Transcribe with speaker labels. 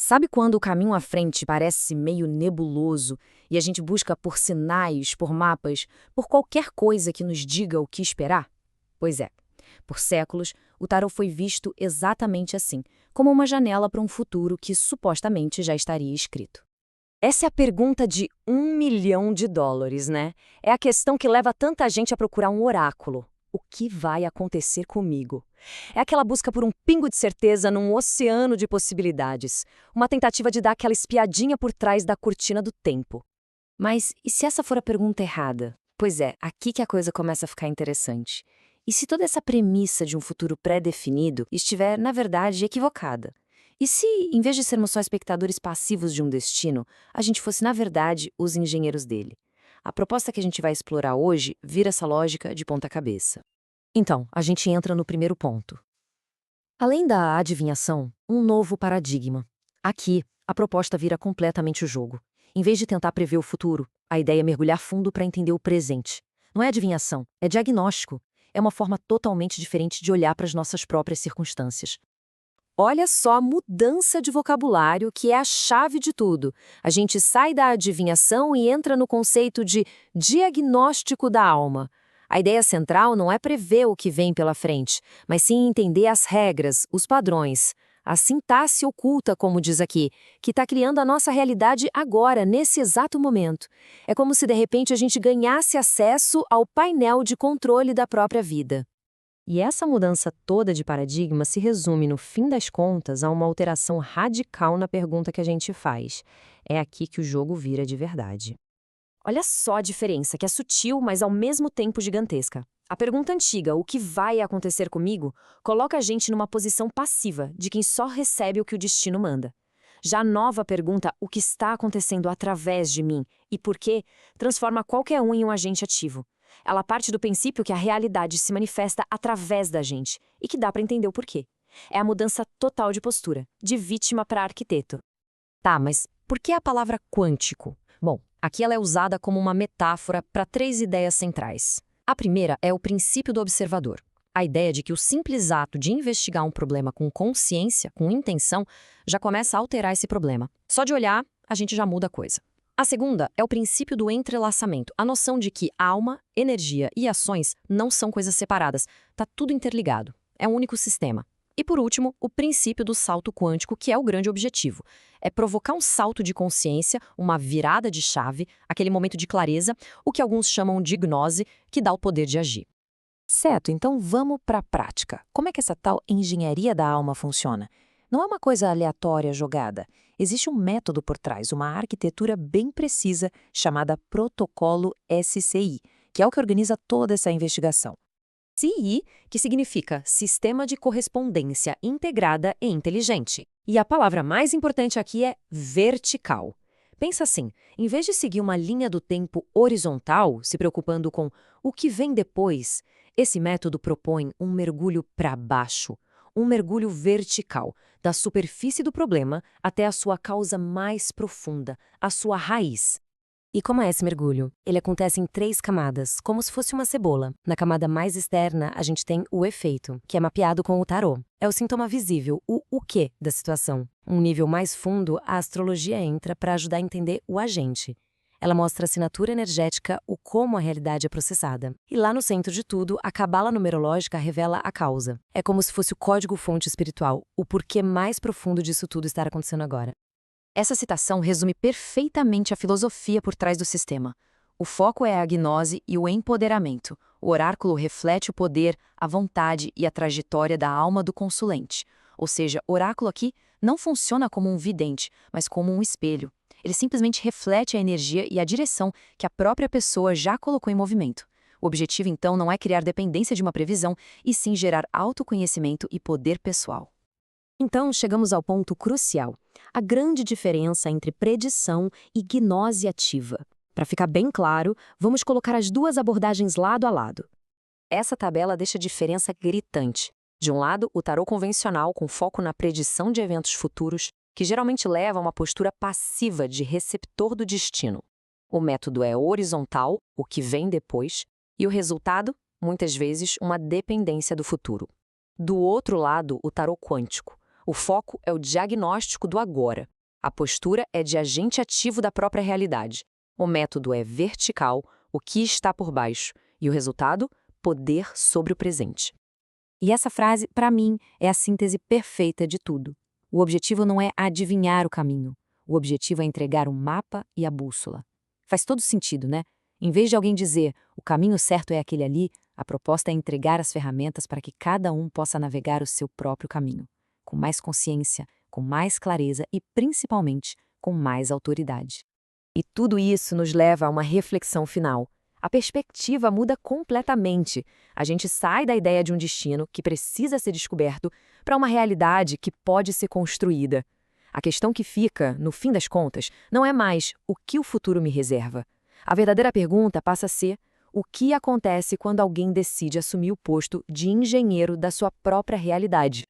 Speaker 1: Sabe quando o caminho à frente parece meio nebuloso e a gente busca por sinais, por mapas, por qualquer coisa que nos diga o que esperar? Pois é, por séculos, o tarô foi visto exatamente assim, como uma janela para um futuro que supostamente já estaria escrito. Essa é a pergunta de US$ 1 milhão, né? É a questão que leva tanta gente a procurar um oráculo. O que vai acontecer comigo? É aquela busca por um pingo de certeza num oceano de possibilidades. Uma tentativa de dar aquela espiadinha por trás da cortina do tempo. Mas e se essa for a pergunta errada? Pois é, aqui que a coisa começa a ficar interessante. E se toda essa premissa de um futuro pré-definido estiver, na verdade, equivocada? E se, em vez de sermos só espectadores passivos de um destino, a gente fosse, na verdade, os engenheiros dele? A proposta que a gente vai explorar hoje vira essa lógica de ponta cabeça. Então, a gente entra no primeiro ponto. Além da adivinhação, um novo paradigma. Aqui, a proposta vira completamente o jogo. Em vez de tentar prever o futuro, a ideia é mergulhar fundo para entender o presente. Não é adivinhação, é diagnóstico. É uma forma totalmente diferente de olhar para as nossas próprias circunstâncias. Olha só a mudança de vocabulário que é a chave de tudo. A gente sai da adivinhação e entra no conceito de diagnóstico da alma. A ideia central não é prever o que vem pela frente, mas sim entender as regras, os padrões, a sintaxe oculta, como diz aqui, que está criando a nossa realidade agora, nesse exato momento. É como se de repente a gente ganhasse acesso ao painel de controle da própria vida. E essa mudança toda de paradigma se resume, no fim das contas, a uma alteração radical na pergunta que a gente faz. É aqui que o jogo vira de verdade. Olha só a diferença, que é sutil, mas ao mesmo tempo gigantesca. A pergunta antiga, o que vai acontecer comigo, coloca a gente numa posição passiva, de quem só recebe o que o destino manda. Já a nova pergunta, o que está acontecendo através de mim e por quê, transforma qualquer um em um agente ativo. Ela parte do princípio que a realidade se manifesta através da gente e que dá para entender o porquê. É a mudança total de postura, de vítima para arquiteto. Tá, mas por que a palavra quântico? Bom, aqui ela é usada como uma metáfora para três ideias centrais. A primeira é o princípio do observador. A ideia de que o simples ato de investigar um problema com consciência, com intenção, já começa a alterar esse problema. Só de olhar, a gente já muda a coisa. A segunda é o princípio do entrelaçamento, a noção de que alma, energia e ações não são coisas separadas, está tudo interligado, é um único sistema. E por último, o princípio do salto quântico, que é o grande objetivo. É provocar um salto de consciência, uma virada de chave, aquele momento de clareza, o que alguns chamam de gnose, que dá o poder de agir. Certo, então vamos para a prática. Como é que essa tal engenharia da alma funciona? Não é uma coisa aleatória jogada. Existe um método por trás, uma arquitetura bem precisa chamada Protocolo SCI, que é o que organiza toda essa investigação. SCI, que significa Sistema de Correspondência Integrada e Inteligente. E a palavra mais importante aqui é vertical. Pensa assim, em vez de seguir uma linha do tempo horizontal, se preocupando com o que vem depois, esse método propõe um mergulho para baixo, um mergulho vertical, da superfície do problema até a sua causa mais profunda, a sua raiz. E como é esse mergulho? Ele acontece em 3 camadas, como se fosse uma cebola. Na camada mais externa, a gente tem o efeito, que é mapeado com o tarô. É o sintoma visível, o quê da situação. Um nível mais fundo, a astrologia entra para ajudar a entender o agente. Ela mostra a assinatura energética, o como a realidade é processada. E lá no centro de tudo, a cabala numerológica revela a causa. É como se fosse o código-fonte espiritual, o porquê mais profundo disso tudo estar acontecendo agora. Essa citação resume perfeitamente a filosofia por trás do sistema. O foco é a gnose e o empoderamento. O oráculo reflete o poder, a vontade e a trajetória da alma do consulente. Ou seja, o oráculo aqui não funciona como um vidente, mas como um espelho. Ele simplesmente reflete a energia e a direção que a própria pessoa já colocou em movimento. O objetivo, então, não é criar dependência de uma previsão, e sim gerar autoconhecimento e poder pessoal. Então, chegamos ao ponto crucial, a grande diferença entre predição e gnose ativa. Para ficar bem claro, vamos colocar as duas abordagens lado a lado. Essa tabela deixa a diferença gritante. De um lado, o tarô convencional com foco na predição de eventos futuros, que geralmente leva a uma postura passiva de receptor do destino. O método é horizontal, o que vem depois, e o resultado, muitas vezes, uma dependência do futuro. Do outro lado, o tarô quântico. O foco é o diagnóstico do agora. A postura é de agente ativo da própria realidade. O método é vertical, o que está por baixo, e o resultado, poder sobre o presente. E essa frase, para mim, é a síntese perfeita de tudo. O objetivo não é adivinhar o caminho. O objetivo é entregar o mapa e a bússola. Faz todo sentido, né? Em vez de alguém dizer, o caminho certo é aquele ali, a proposta é entregar as ferramentas para que cada um possa navegar o seu próprio caminho, com mais consciência, com mais clareza e, principalmente, com mais autoridade. E tudo isso nos leva a uma reflexão final. A perspectiva muda completamente. A gente sai da ideia de um destino que precisa ser descoberto para uma realidade que pode ser construída. A questão que fica, no fim das contas, não é mais o que o futuro me reserva. A verdadeira pergunta passa a ser o que acontece quando alguém decide assumir o posto de engenheiro da sua própria realidade.